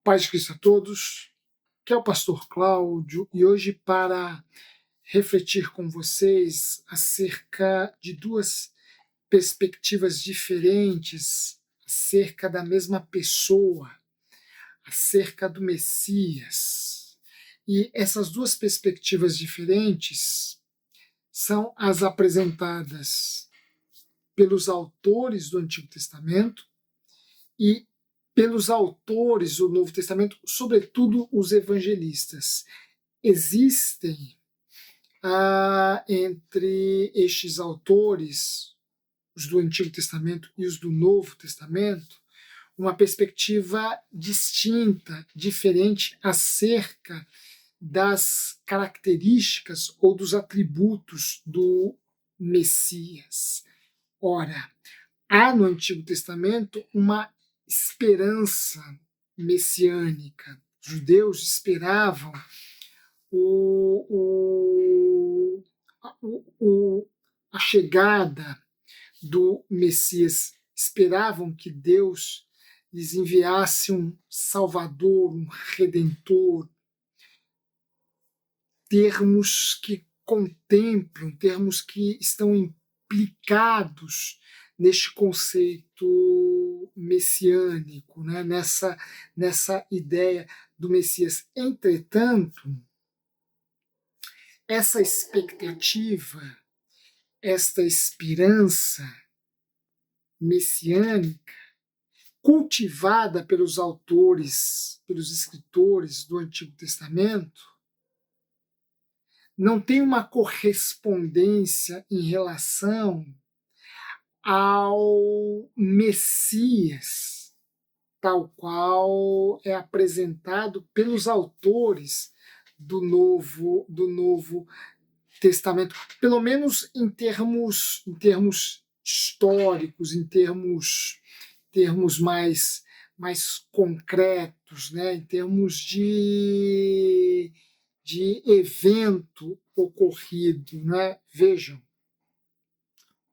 Paz de Cristo a todos, que é o pastor Cláudio, e hoje para refletir com vocês acerca de duas perspectivas diferentes acerca da mesma pessoa, acerca do Messias. E essas duas perspectivas diferentes são as apresentadas pelos autores do Antigo Testamento e pelos autores do Novo Testamento, sobretudo os evangelistas. Existem entre estes autores, os do Antigo Testamento e os do Novo Testamento, uma perspectiva distinta, diferente acerca das características ou dos atributos do Messias. Ora, há no Antigo Testamento uma esperança messiânica. Os judeus esperavam a chegada do Messias, esperavam que Deus lhes enviasse um Salvador, um Redentor, termos que contemplam, termos que estão implicados neste conceito messiânico, né? nessa ideia do Messias. Entretanto, essa expectativa, esta esperança messiânica, cultivada pelos autores, pelos escritores do Antigo Testamento, não tem uma correspondência em relação ao Messias, tal qual é apresentado pelos autores do Novo Testamento, pelo menos em termos históricos, em termos mais concretos, né? Em termos de evento ocorrido. Né? Vejam,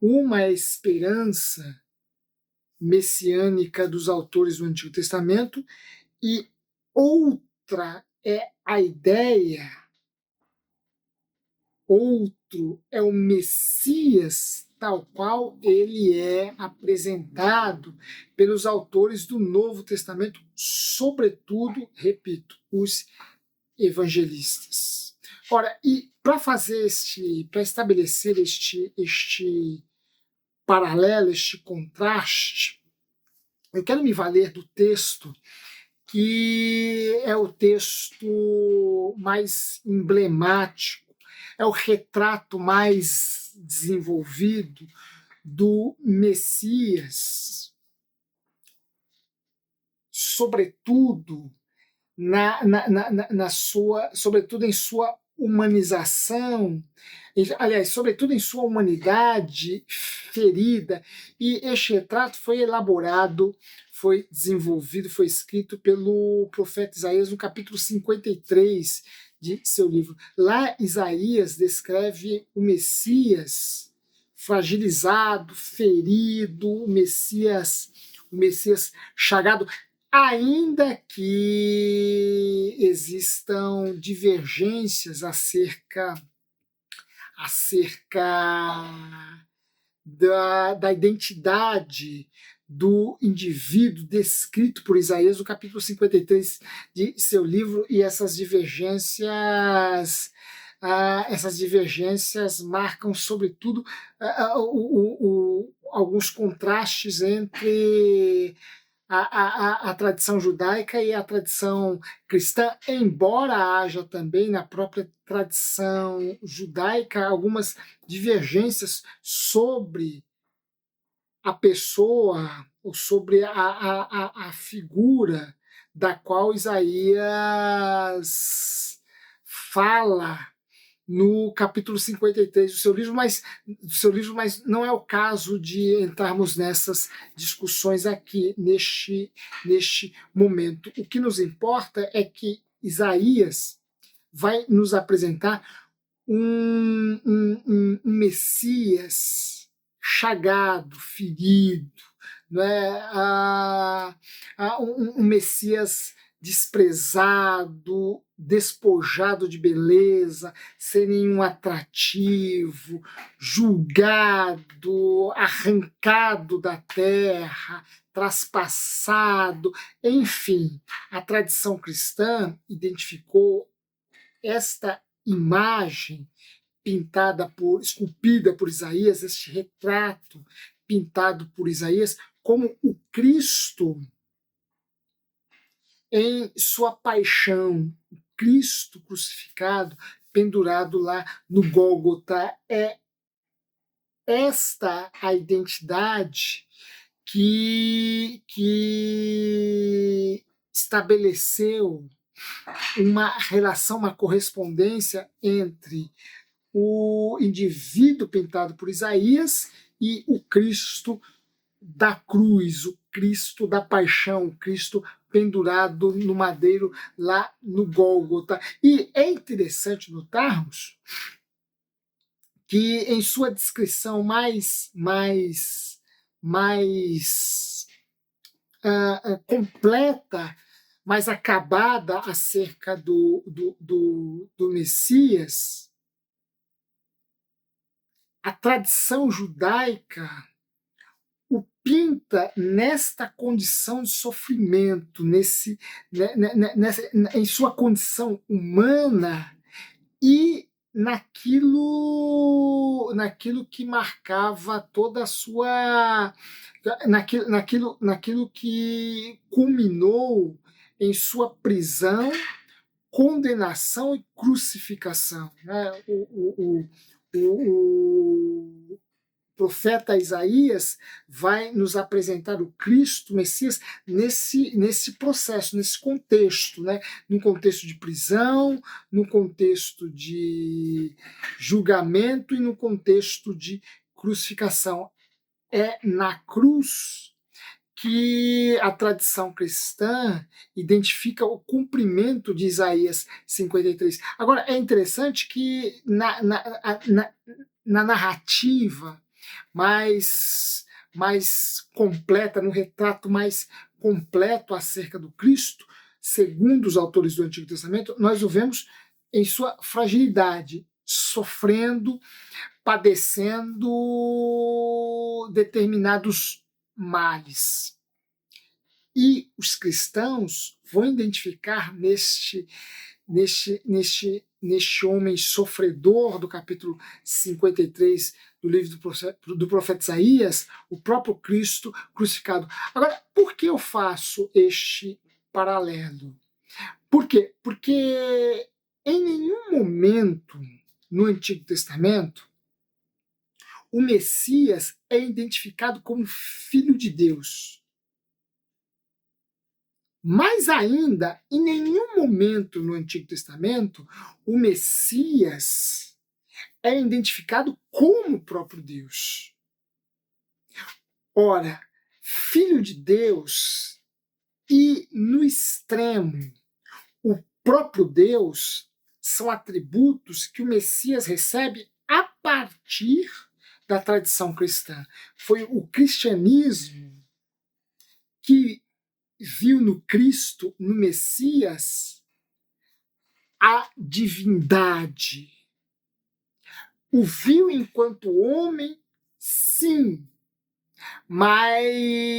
uma é a esperança messiânica dos autores do Antigo Testamento e outra é a ideia, outro é o Messias tal qual ele é apresentado pelos autores do Novo Testamento, sobretudo, repito, os evangelistas. Ora, e para estabelecer este paralelo, este contraste, eu quero me valer do texto que é o texto mais emblemático, é o retrato mais desenvolvido do Messias, sobretudo sobretudo em sua humanização, aliás, sobretudo em sua humanidade ferida, e este retrato foi elaborado, foi desenvolvido, foi escrito pelo profeta Isaías no capítulo 53 de seu livro. Lá Isaías descreve o Messias fragilizado, ferido, o Messias chagado, ainda que existam divergências acerca da identidade do indivíduo descrito por Isaías no capítulo 53 de seu livro, e essas divergências marcam, sobretudo, alguns contrastes entre a tradição judaica e a tradição cristã, embora haja também na própria tradição judaica algumas divergências sobre a pessoa ou sobre a figura da qual Isaías fala no capítulo 53 do seu livro, mas não é o caso de entrarmos nessas discussões aqui, neste momento. O que nos importa é que Isaías vai nos apresentar um Messias chagado, ferido, não é? Um Messias desprezado, despojado de beleza, sem nenhum atrativo, julgado, arrancado da terra, traspassado, enfim, a tradição cristã identificou esta imagem esculpida por Isaías, este retrato pintado por Isaías, como o Cristo em sua paixão, o Cristo crucificado, pendurado lá no Gólgota. É esta a identidade que estabeleceu uma relação, uma correspondência entre o indivíduo pintado por Isaías e o Cristo da cruz, o Cristo da paixão, o Cristo pendurado no madeiro lá no Gólgota. E é interessante notarmos que em sua descrição mais completa, mais acabada acerca do Messias, a tradição judaica o pinta nesta condição de sofrimento, em sua condição humana e naquilo que marcava toda a sua, naquilo que culminou em sua prisão, condenação e crucificação, né? O profeta Isaías vai nos apresentar o Cristo, o Messias, nesse processo, nesse contexto, né? Num contexto de prisão, num contexto de julgamento e no contexto de crucificação. É na cruz que a tradição cristã identifica o cumprimento de Isaías 53. Agora, é interessante que na narrativa mais completa, no retrato mais completo acerca do Cristo, segundo os autores do Antigo Testamento, nós o vemos em sua fragilidade, sofrendo, padecendo determinados males. E os cristãos vão identificar neste homem sofredor do capítulo 53 do livro do profeta Isaías, o próprio Cristo crucificado. Agora, por que eu faço este paralelo? Por quê? Porque em nenhum momento no Antigo Testamento o Messias é identificado como filho de Deus. Mais ainda, em nenhum momento no Antigo Testamento, o Messias é identificado como o próprio Deus. Ora, filho de Deus e, no extremo, o próprio Deus são atributos que o Messias recebe a partir da tradição cristã. Foi o cristianismo que viu no Cristo, no Messias, a divindade. O viu enquanto homem, sim, mas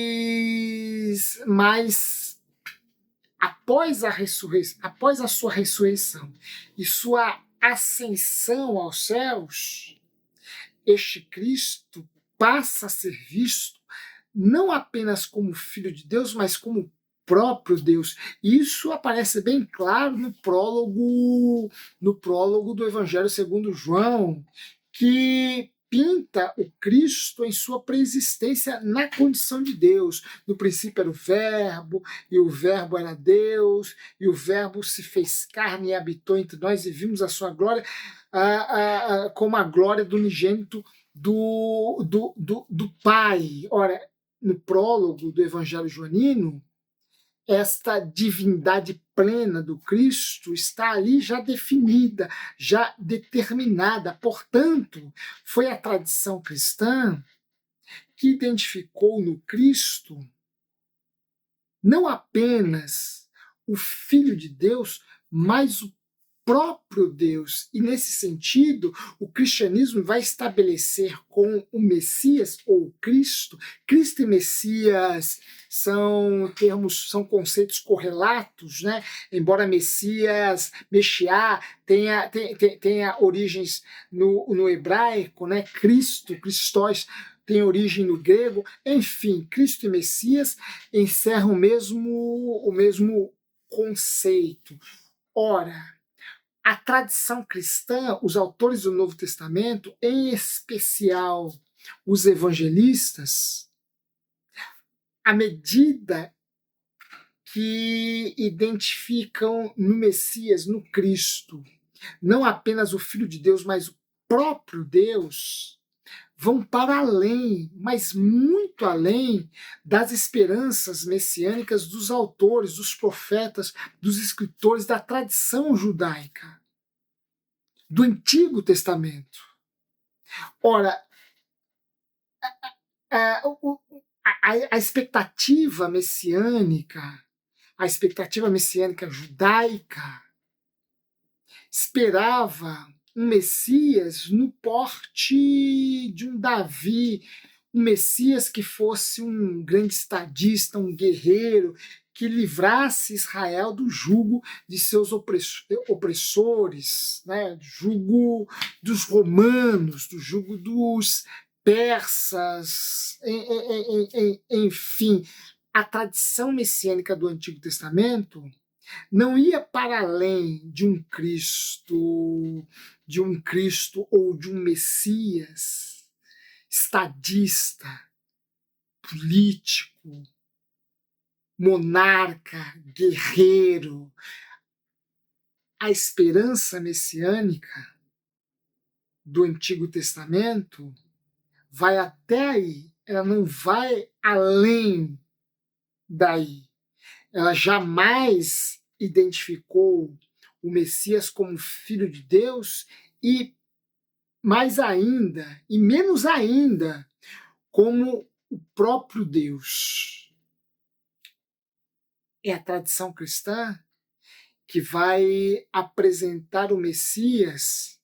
após a sua ressurreição e sua ascensão aos céus, este Cristo passa a ser visto não apenas como Filho de Deus, mas como próprio Deus. Isso aparece bem claro no prólogo do Evangelho segundo João, que pinta o Cristo em sua preexistência na condição de Deus. No princípio era o Verbo, e o Verbo era Deus, e o Verbo se fez carne e habitou entre nós, e vimos a sua glória como a glória do unigênito do Pai. Ora, no prólogo do Evangelho joanino, esta divindade plena do Cristo está ali já definida, já determinada. Portanto, foi a tradição cristã que identificou no Cristo não apenas o Filho de Deus, mas o próprio Deus. E nesse sentido, o cristianismo vai estabelecer com o Messias ou o Cristo. Cristo e Messias são termos, são conceitos correlatos, né? Embora Messias, Mexiá, tenha origens no hebraico, né? Cristo, Christos, tem origem no grego. Enfim, Cristo e Messias encerram o mesmo conceito. Ora, a tradição cristã, os autores do Novo Testamento, em especial os evangelistas, à medida que identificam no Messias, no Cristo, não apenas o Filho de Deus, mas o próprio Deus, vão para além, mas muito além das esperanças messiânicas dos autores, dos profetas, dos escritores da tradição judaica, do Antigo Testamento. Ora, a expectativa messiânica, a expectativa messiânica judaica, esperava um Messias no porte de um Davi, um Messias que fosse um grande estadista, um guerreiro, que livrasse Israel do jugo de seus opressores, né? Do jugo dos romanos, do jugo dos persas, enfim. A tradição messiânica do Antigo Testamento não ia para além de um Cristo ou de um Messias estadista, político, monarca, guerreiro. A esperança messiânica do Antigo Testamento vai até aí, ela não vai além daí. Ela jamais identificou o Messias como filho de Deus e mais ainda, e menos ainda, como o próprio Deus. É a tradição cristã que vai apresentar o Messias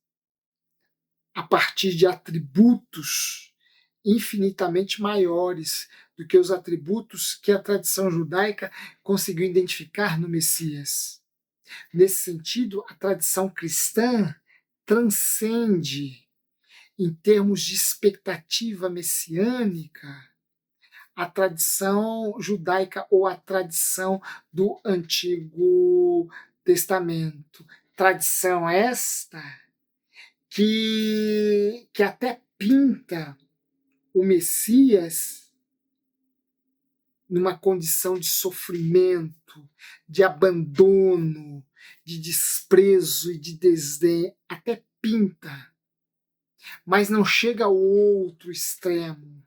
a partir de atributos infinitamente maiores do que os atributos que a tradição judaica conseguiu identificar no Messias. Nesse sentido, a tradição cristã transcende, em termos de expectativa messiânica, a tradição judaica ou a tradição do Antigo Testamento. Tradição esta que até pinta o Messias numa condição de sofrimento, de abandono, de desprezo e de desdém, até pinta, mas não chega ao outro extremo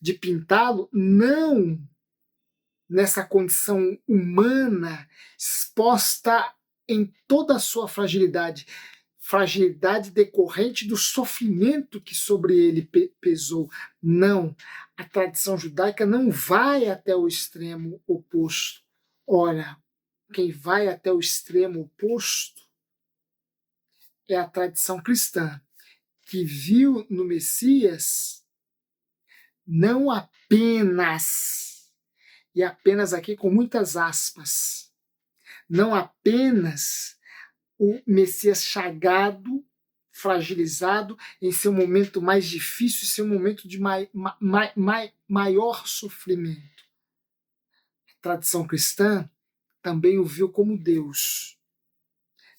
de pintá-lo não nessa condição humana exposta em toda a sua fragilidade, fragilidade decorrente do sofrimento que sobre ele pesou. Não, a tradição judaica não vai até o extremo oposto. Ora, quem vai até o extremo oposto é a tradição cristã, que viu no Messias não apenas, e apenas aqui com muitas aspas, não apenas o Messias chagado, fragilizado, em seu momento mais difícil, em seu momento de maior sofrimento. A tradição cristã também o viu como Deus.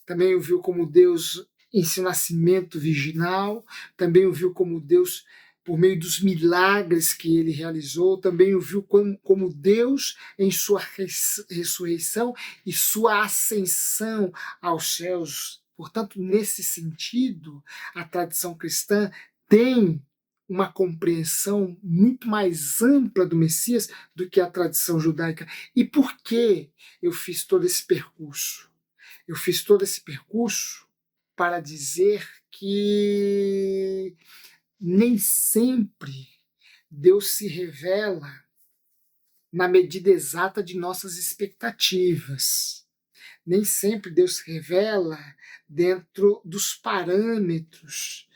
Também o viu como Deus em seu nascimento virginal, também o viu como Deus por meio dos milagres que ele realizou, também o viu como Deus em sua ressurreição e sua ascensão aos céus. Portanto, nesse sentido, a tradição cristã tem uma compreensão muito mais ampla do Messias do que a tradição judaica. E por que eu fiz todo esse percurso? Eu fiz todo esse percurso para dizer que nem sempre Deus se revela na medida exata de nossas expectativas. Nem sempre Deus se revela dentro dos parâmetros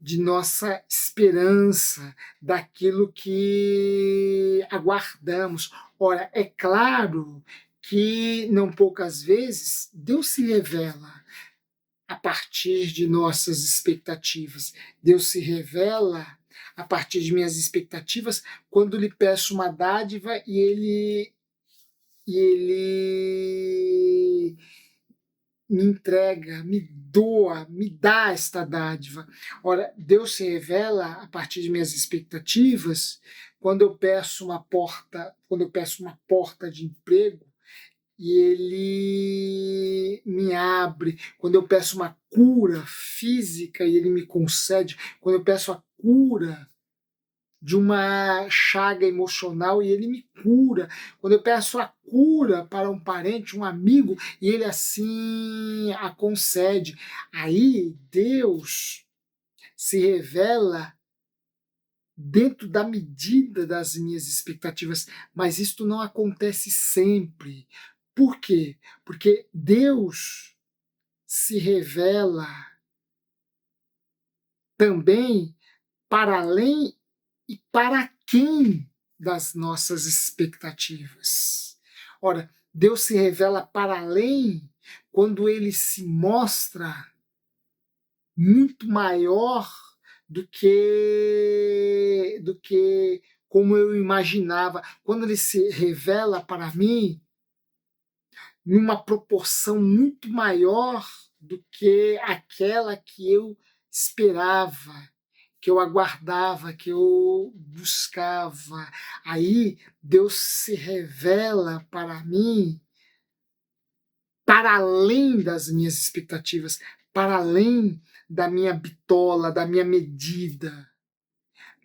de nossa esperança, daquilo que aguardamos. Ora, é claro que não poucas vezes Deus se revela a partir de nossas expectativas. Deus se revela a partir de minhas expectativas quando lhe peço uma dádiva e ele me entrega, me doa, me dá esta dádiva. Ora, Deus se revela a partir de minhas expectativas quando eu peço uma porta de emprego e ele me abre, quando eu peço uma cura física e ele me concede, quando eu peço a cura de uma chaga emocional e ele me cura. Quando eu peço a cura para um parente, um amigo, e ele assim a concede. Aí Deus se revela dentro da medida das minhas expectativas, mas isto não acontece sempre. Por quê? Porque Deus se revela também para além e para quem das nossas expectativas. Ora, Deus se revela para além quando ele se mostra muito maior do que como eu imaginava. Quando ele se revela para mim numa proporção muito maior do que aquela que eu esperava, que eu aguardava, que eu buscava. Aí Deus se revela para mim para além das minhas expectativas, para além da minha bitola, da minha medida.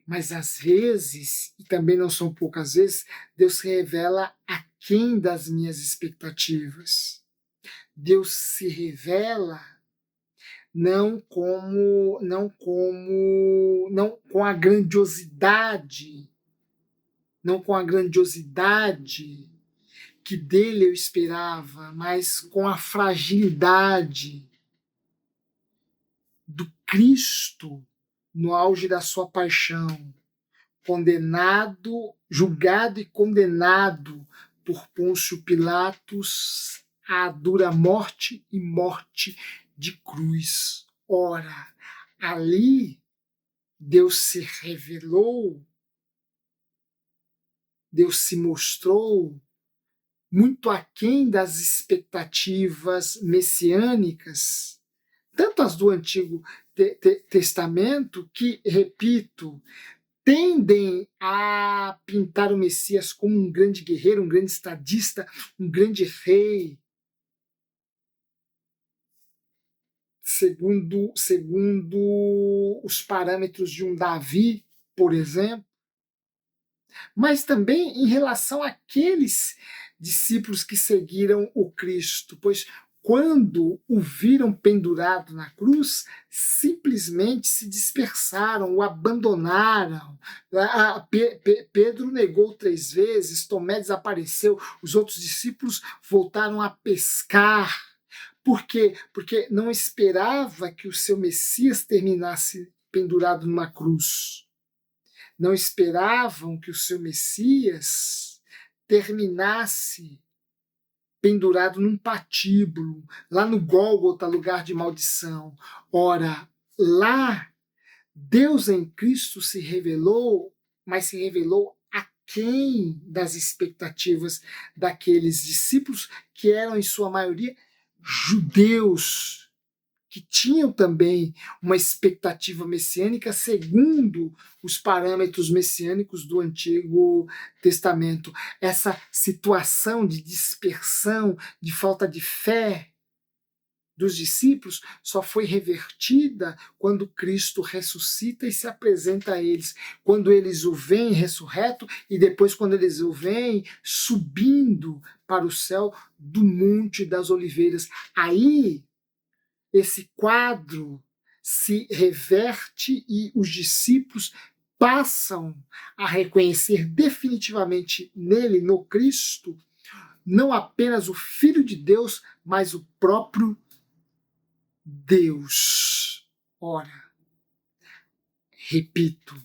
Mas às vezes, e também não são poucas vezes, Deus se revela aquém das minhas expectativas. Deus se revela não com a grandiosidade, não com a grandiosidade que dele eu esperava, mas com a fragilidade do Cristo no auge da sua paixão, condenado, julgado e condenado por Pôncio Pilatos à dura morte e morte de cruz. Ora, ali Deus se revelou, Deus se mostrou muito aquém das expectativas messiânicas, tanto as do Antigo Testamento, que, repito, tendem a pintar o Messias como um grande guerreiro, um grande estadista, um grande rei, segundo os parâmetros de um Davi, por exemplo, mas também em relação àqueles discípulos que seguiram o Cristo, pois quando o viram pendurado na cruz, simplesmente se dispersaram, o abandonaram. Pedro negou 3 vezes, Tomé desapareceu, os outros discípulos voltaram a pescar. Por quê? Porque não esperava que o seu Messias terminasse pendurado numa cruz. Não esperavam que o seu Messias terminasse pendurado num patíbulo, lá no Gólgota, lugar de maldição. Ora, lá, Deus em Cristo se revelou, mas se revelou aquém das expectativas daqueles discípulos que eram, em sua maioria, judeus, que tinham também uma expectativa messiânica segundo os parâmetros messiânicos do Antigo Testamento. Essa situação de dispersão, de falta de fé dos discípulos só foi revertida quando Cristo ressuscita e se apresenta a eles, quando eles o veem ressurreto e depois quando eles o veem subindo para o céu do Monte das Oliveiras. Aí esse quadro se reverte e os discípulos passam a reconhecer definitivamente nele, no Cristo, não apenas o Filho de Deus, mas o próprio Deus. Ora, repito,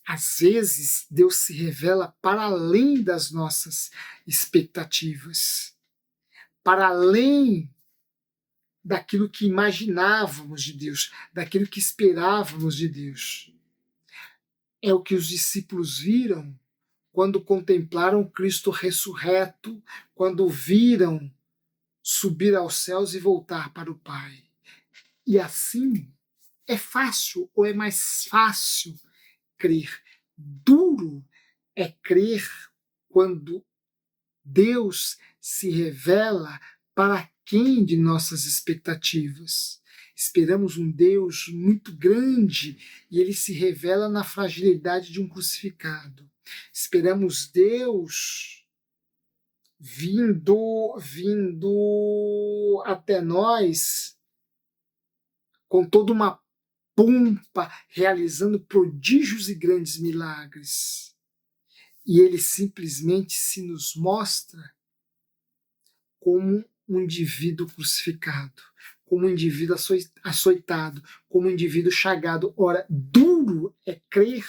às vezes Deus se revela para além das nossas expectativas, para além daquilo que imaginávamos de Deus, daquilo que esperávamos de Deus. É o que os discípulos viram quando contemplaram Cristo ressurreto, quando o viram subir aos céus e voltar para o Pai. E assim, é fácil ou é mais fácil crer. Duro é crer quando Deus se revela para quem de nossas expectativas. Esperamos um Deus muito grande e ele se revela na fragilidade de um crucificado. Esperamos Deus vindo até nós com toda uma pompa, realizando prodígios e grandes milagres. E ele simplesmente se nos mostra como um indivíduo crucificado, como um indivíduo açoitado, como um indivíduo chagado. Ora, duro é crer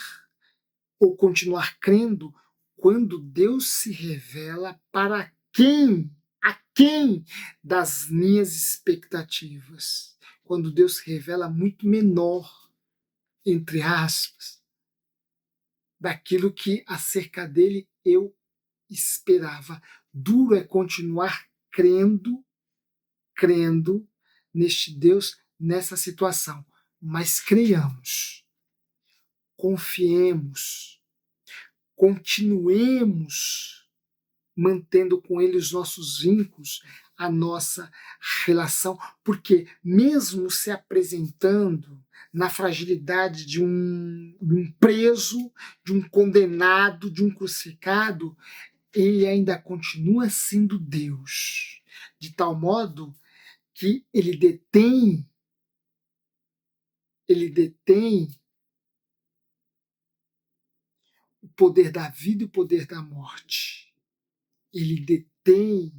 ou continuar crendo quando Deus se revela para quem? A quem das minhas expectativas? Quando Deus se revela muito menor, entre aspas, daquilo que acerca dele eu esperava. Duro é continuar crendo neste Deus, nessa situação. Mas creiamos, confiemos, continuemos mantendo com ele os nossos vínculos, a nossa relação, porque mesmo se apresentando na fragilidade de um preso, de um condenado, de um crucificado, ele ainda continua sendo Deus, de tal modo que ele detém o poder da vida e o poder da morte. Ele detém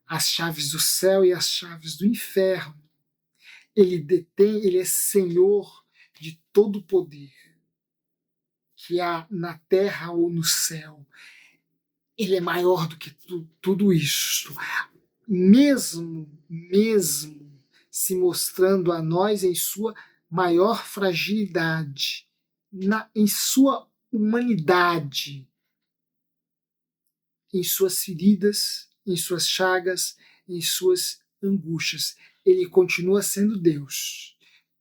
as chaves do céu e as chaves do inferno. Ele é Senhor de todo o poder que há na terra ou no céu. Ele é maior do que tudo isto. Mesmo se mostrando a nós em sua maior fragilidade, em sua humanidade, em suas feridas, em suas chagas, em suas angústias. Ele continua sendo Deus.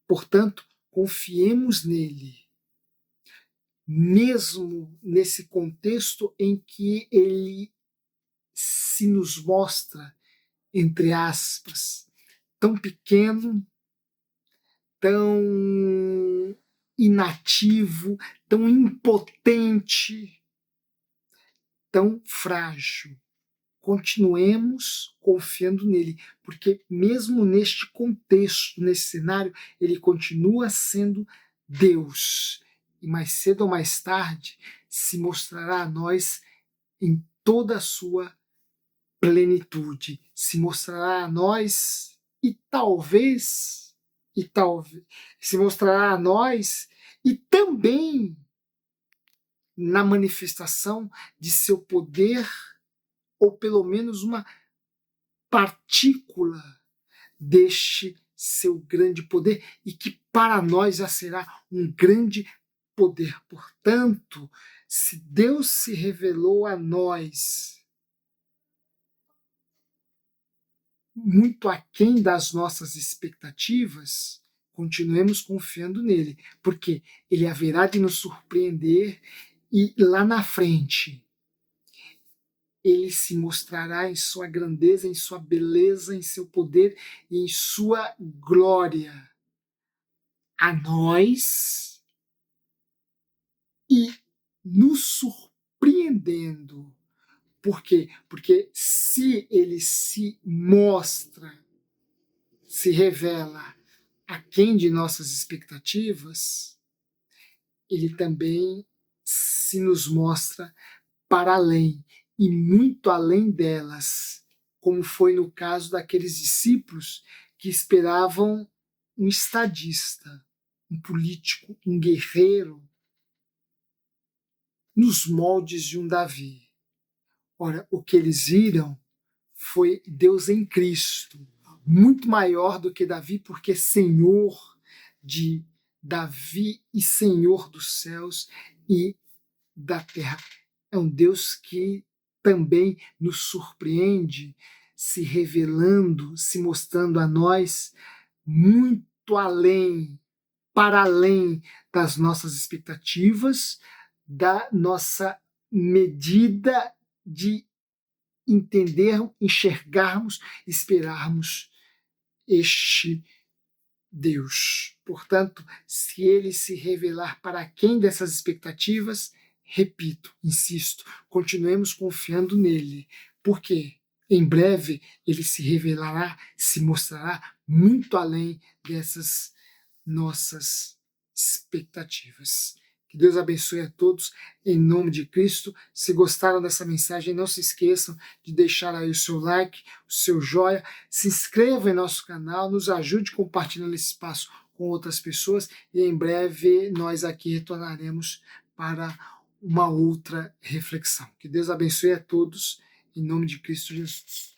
Portanto, confiemos nele, mesmo nesse contexto em que ele se nos mostra, entre aspas, tão pequeno, tão inativo, tão impotente, tão frágil. Continuemos confiando nele, porque mesmo neste contexto, nesse cenário, ele continua sendo Deus. E mais cedo ou mais tarde se mostrará a nós em toda a sua plenitude, se mostrará a nós se mostrará a nós e também na manifestação de seu poder, ou pelo menos uma partícula deste seu grande poder, e que para nós já será um grande poder. Portanto, se Deus se revelou a nós muito aquém das nossas expectativas, continuemos confiando nele, porque ele haverá de nos surpreender e lá na frente ele se mostrará em sua grandeza, em sua beleza, em seu poder e em sua glória a nós e nos surpreendendo. Por quê? Porque se ele se mostra, se revela aquém de nossas expectativas, ele também se nos mostra para além e muito além delas, como foi no caso daqueles discípulos que esperavam um estadista, um político, um guerreiro, nos moldes de um Davi. Ora, o que eles viram foi Deus em Cristo, muito maior do que Davi, porque Senhor de Davi e Senhor dos céus e da terra. É um Deus que também nos surpreende, se revelando, se mostrando a nós muito além, para além das nossas expectativas, da nossa medida de entender, enxergarmos, esperarmos este Deus. Portanto, se ele se revelar para quem dessas expectativas, repito, insisto, continuemos confiando nele, porque em breve ele se revelará, se mostrará muito além dessas nossas expectativas. Que Deus abençoe a todos, em nome de Cristo. Se gostaram dessa mensagem, não se esqueçam de deixar aí o seu like, o seu joia, se inscreva em nosso canal, nos ajude compartilhando esse espaço com outras pessoas e em breve nós aqui retornaremos para uma outra reflexão. Que Deus abençoe a todos, em nome de Cristo Jesus.